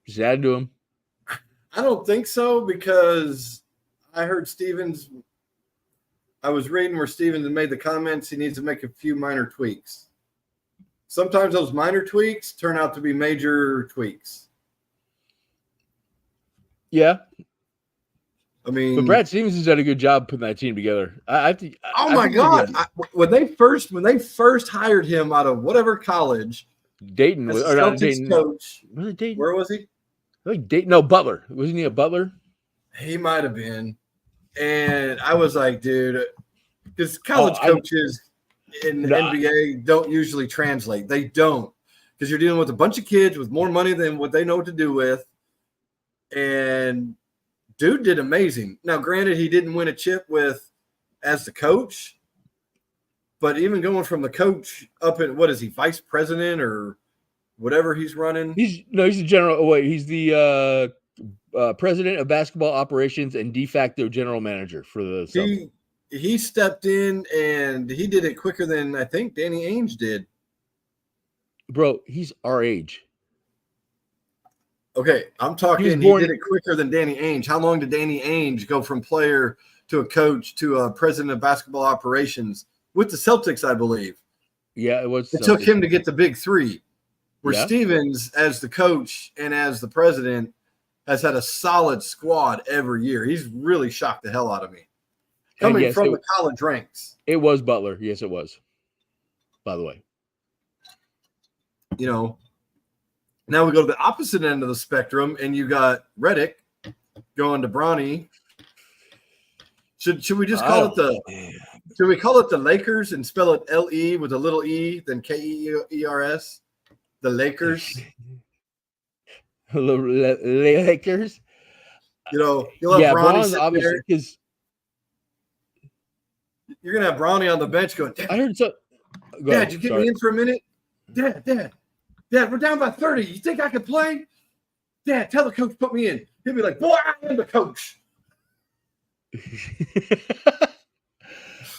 Just add to them. I don't think so, because I heard Stevens. I was reading where Stevens had made the comments he needs to make a few minor tweaks. Sometimes those minor tweaks turn out to be major tweaks. Yeah. I mean, but Brad Stevens has done a good job putting that team together. My God! When they first hired him out of whatever college, Dayton, as a Celtics coach. Was it Dayton? Where was he? I think Dayton. No, Butler. Wasn't he a Butler? He might have been. And I was like, dude, because college coaches in the NBA don't usually translate. They don't, because you're dealing with a bunch of kids with more money than what they know what to do with. And dude did amazing. Now, granted, he didn't win a chip as the coach, but even going from the coach up in, what is he, vice president or whatever he's running? He's the general. Oh, wait, he's the president of basketball operations and de facto general manager for the Celtics. He stepped in and he did it quicker than I think Danny Ainge did. Bro, he's our age. Okay, I'm talking he did it quicker than Danny Ainge. How long did Danny Ainge go from player to a coach to a president of basketball operations with the Celtics, I believe? Yeah, it was. It took him to get the big three. Where Stevens, as the coach and as the president, has had a solid squad every year. He's really shocked the hell out of me. Coming from the college ranks. It was Butler. Yes, it was. By the way. Now we go to the opposite end of the spectrum, and you got Redick going to Bronny. Should we just call should we call it the Lakers and spell it L-E with a little E, then K-E-E-R-S? The Lakers. Lakers. You'll have Bronny obviously, because you're gonna have Bronny on the bench going. Dad, I heard so. Dad, you get me in for a minute. Dad, we're down by 30. You think I can play? Dad, tell the coach put me in. He'll be like, boy, I am the coach.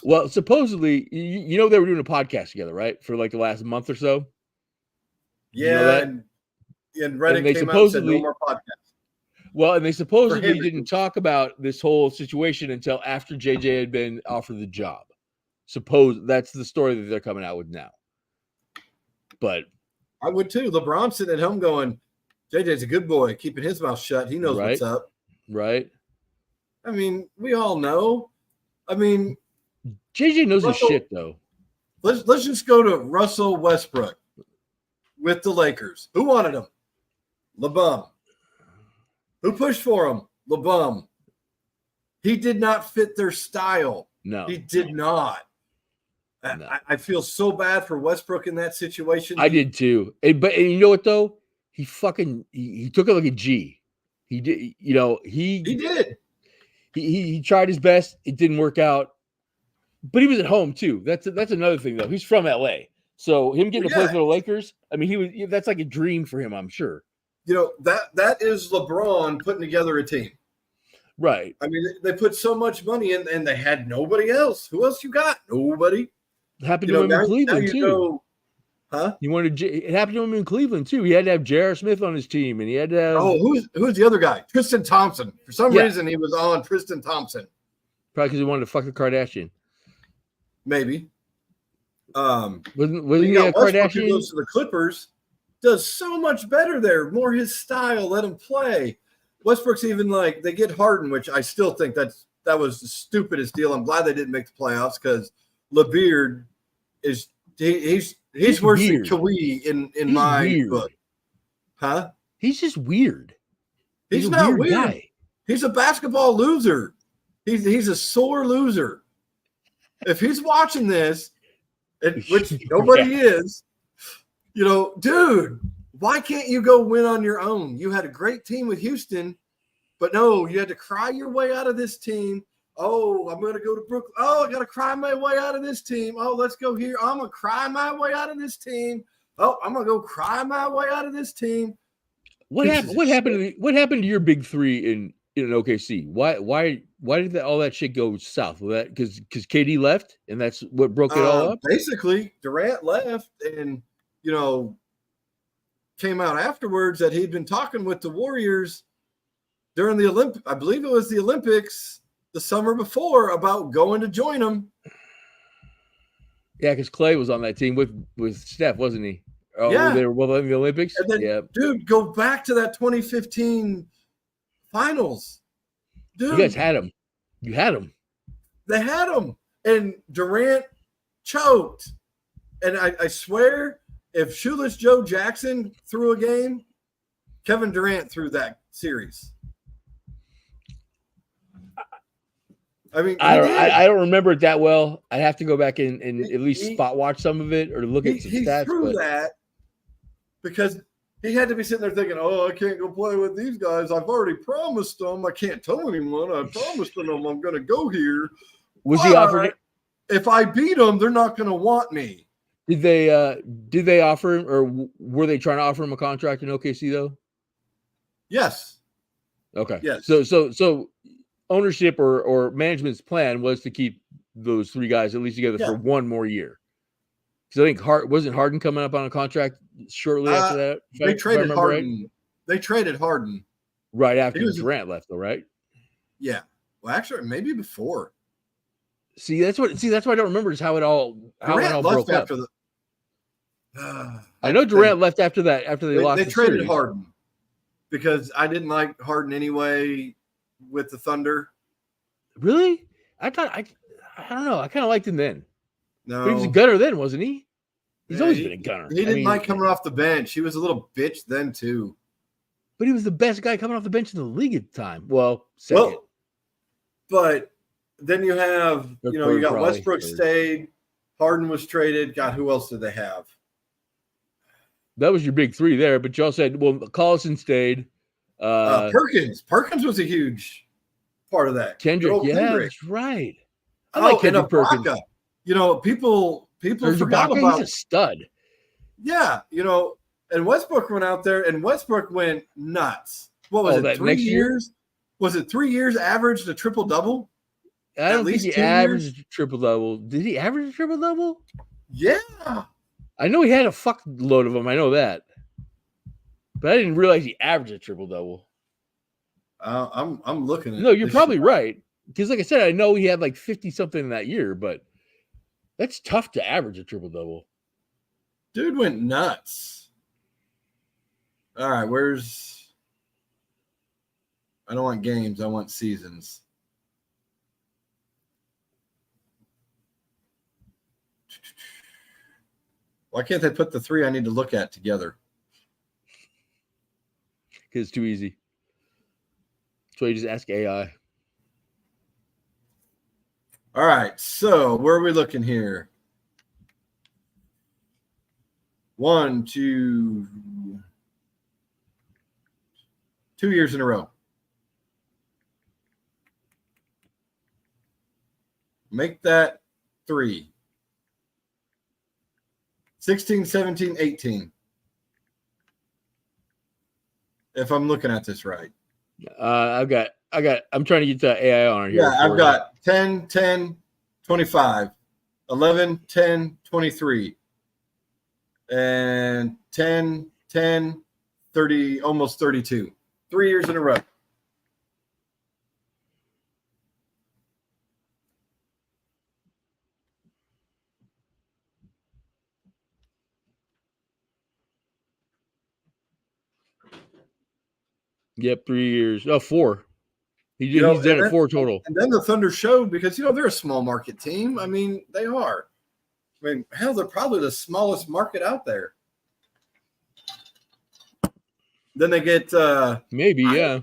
Well, supposedly, they were doing a podcast together, right? For like the last month or so. Yeah, and Redick came out and said no more podcast. Well, and they supposedly didn't talk about this whole situation until after JJ had been offered the job. That's the story that they're coming out with now. But I would too. LeBron sitting at home going, JJ's a good boy, keeping his mouth shut. He knows what's up. Right. I mean, we all know. I mean, JJ knows his shit, though. Let's just go to Russell Westbrook with the Lakers. Who wanted him? LeBum. Who pushed for him? LeBum. He did not fit their style. No, He did not. No. I feel so bad for Westbrook in that situation. I did too. But you know what though? He took it like a G. He did. You know, He did. he tried his best. It didn't work out. But he was at home too. That's another thing though. He's from LA, so him getting to play for the Lakers. I mean, that's like a dream for him. I'm sure. You know, that is LeBron putting together a team. Right. I mean, they put so much money in, and they had nobody else. Who else you got? Nobody. It happened to him in Cleveland too. Huh? It happened to him in Cleveland too. He had to have J.R. Smith on his team, and he had to have. Oh, who's the other guy? Tristan Thompson. For some reason, he was on Tristan Thompson. Probably because he wanted to fuck the Kardashian. Maybe. Wasn't he a Kardashian? Who goes to the Clippers, does so much better there. More his style. Let him play. Westbrook's even like they get Harden, which I still think that was the stupidest deal. I'm glad they didn't make the playoffs because LeBeard is he's worse than Kawhi in my book. Huh? He's just weird. He's not weird. Guy. He's a basketball loser. He's a sore loser. If he's watching this, which nobody is, you know, dude, why can't you go win on your own? You had a great team with Houston, but no, you had to cry your way out of this team. Oh, I'm going to go to Brooklyn. Oh, I got to cry my way out of this team. Oh, let's go here. I'm going to cry my way out of this team. Oh, I'm going to go cry my way out of this team. What happened to your big three in OKC? Why did all that shit go south? Was that because KD left and that's what broke it all up? Basically, Durant left and, you know, came out afterwards that he'd been talking with the Warriors during the Olympics. I believe it was the Olympics the summer before about going to join them. Yeah, because Clay was on that team with Steph, wasn't he? Oh, yeah. They were both in the Olympics? Then, yeah. Dude, go back to that 2015 finals. Dude. You guys had him. You had him. They had him. And Durant choked. And I swear, if Shoeless Joe Jackson threw a game, Kevin Durant threw that series. I mean, I don't remember it that well. I'd have to go back and at least spot watch some of it or look at some stats. He threw that because he had to be sitting there thinking, oh, I can't go play with these guys. I've already promised them. I can't tell anyone. I promised them I'm going to go here. Was he offered? If I beat them, they're not going to want me. Did they offer him, or were they trying to offer him a contract in OKC though? Yes. Okay. Yes. So ownership or management's plan was to keep those three guys at least together for one more year. Because I think wasn't Harden coming up on a contract shortly after that? They traded Harden. Right? They traded Harden right after Durant left, though, right? Yeah. Well, actually, maybe before. See, that's why I don't remember is how it all broke up. I know Durant left after that. After they lost, they traded Harden because I didn't like Harden anyway with the Thunder. Really? I don't know. I kind of liked him then. No, but he was a gunner then, wasn't he? He's always been a gunner. He didn't like coming off the bench. He was a little bitch then too. But he was the best guy coming off the bench in the league at the time. Well, second. But then you have, you got Westbrook stayed, Harden was traded. God, who else did they have? That was your big three there, but you all said, well, Collison stayed. Perkins was a huge part of that. Kendrick, that's right. I like Kendrick Perkins. You know, people forgot about. He's a stud. Yeah, and Westbrook went out there, and Westbrook went nuts. What was it? 3 years? Was it 3 years averaged a triple double? I don't think he averaged a triple double. Did he average a triple double? Yeah. I know he had a fuck load of them. I know that, but I didn't realize he averaged a triple double. I'm looking at. No, you're probably right because, like I said, I know he had like 50 something in that year, but that's tough to average a triple double. Dude went nuts. All right, I don't want games. I want seasons. Why can't they put the three I need to look at together? because it's too easy. So you just ask AI. All right. So where are we looking here? 1, 2, 2 years in a row. Make that 3. 16, 17, 18. If I'm looking at this right. I'm trying to get the AI on here. Yeah, I've got 10, 10, 25, 11, 10, 23, and 10, 10, 30, almost 32. 3 years in a row. Yep, 3 years. Oh, 4. He's You know, done it 4 total. And then the Thunder showed because, they're a small market team. I mean, they are. I mean, hell, they're probably the smallest market out there. Then they get Maybe, yeah.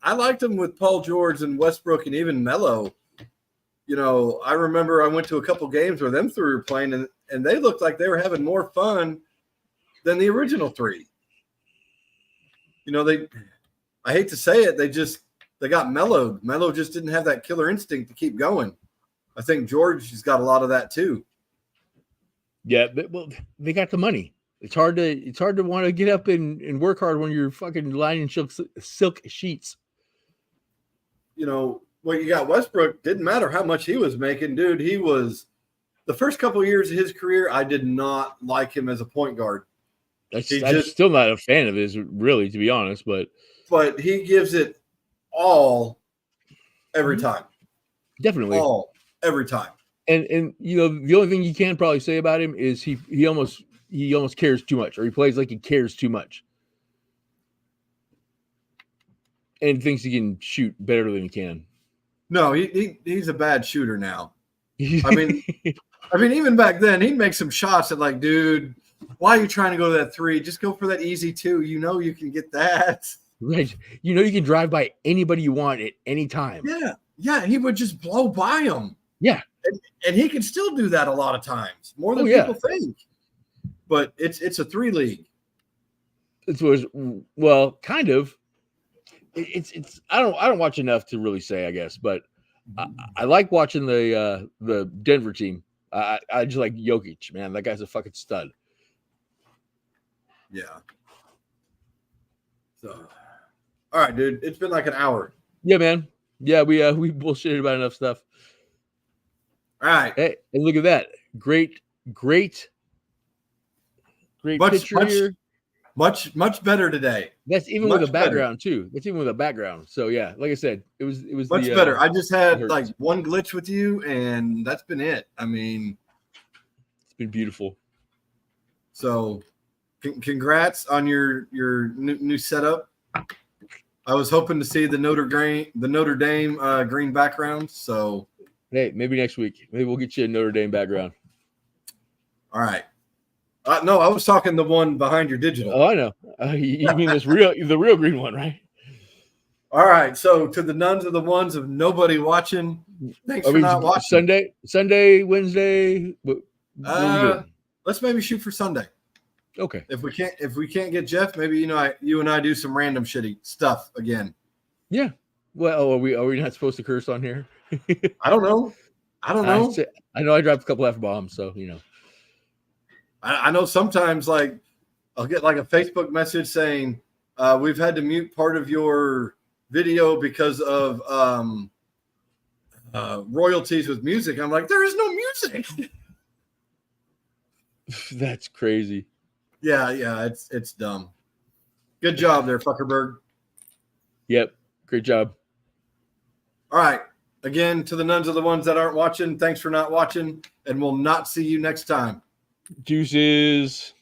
I liked them with Paul George and Westbrook and even Melo. I remember I went to a couple games where them three were playing, and they looked like they were having more fun than the original 3. I hate to say it, they got mellowed. Melo just didn't have that killer instinct to keep going. I think George has got a lot of that too. Yeah, but, well, they got the money. It's hard to want to get up and work hard when you're fucking lining silk sheets. Well, you got Westbrook. Didn't matter how much he was making, dude. He was the first couple of years of his career. I did not like him as a point guard. I'm still not a fan of his, really, to be honest. But he gives it all every time. Definitely, all every time. And the only thing you can probably say about him is he almost cares too much, or he plays like he cares too much, and thinks he can shoot better than he can. No, he's a bad shooter now. I mean, even back then, he'd make some shots that, like, dude, why are you trying to go to that 3? Just go for that easy 2. You can get that. Right. You can drive by anybody you want at any time. Yeah. He would just blow by them. Yeah. And he can still do that a lot of times, more than people think. But it's a 3 league. Kind of. It's I don't watch enough to really say, I guess, but I like watching the Denver team. I just like Jokic, man. That guy's a fucking stud. Yeah. So, all right, dude. It's been like an hour. Yeah, man. Yeah, we bullshitted about enough stuff. All right. Hey, and look at that. Great picture here. Much better today. That's even with a background too. That's even with a background. So yeah, like I said, it was much better. I just had like one glitch with you, and that's been it. I mean, it's been beautiful. So, congrats on your new setup. I was hoping to see the Notre Dame green background. So, hey, maybe next week. Maybe we'll get you a Notre Dame background. All right. No, I was talking the one behind your digital. Oh, I know. You mean the real green one, right? All right. So to the nuns of the ones of nobody watching, thanks for not watching. Sunday, Wednesday. What let's maybe shoot for Sunday. Okay. If we can't get Jeff, maybe you and I do some random shitty stuff again. Yeah. Well, are we not supposed to curse on here? I don't know. I know I dropped a couple F-bombs, so I know sometimes, like, I'll get like a Facebook message saying we've had to mute part of your video because of royalties with music. I'm like, there is no music. That's crazy. Yeah, it's dumb. Good job there, Fuckerberg. Yep, great job. All right. Again, to the nuns of the ones that aren't watching, thanks for not watching, and we'll not see you next time. Deuces.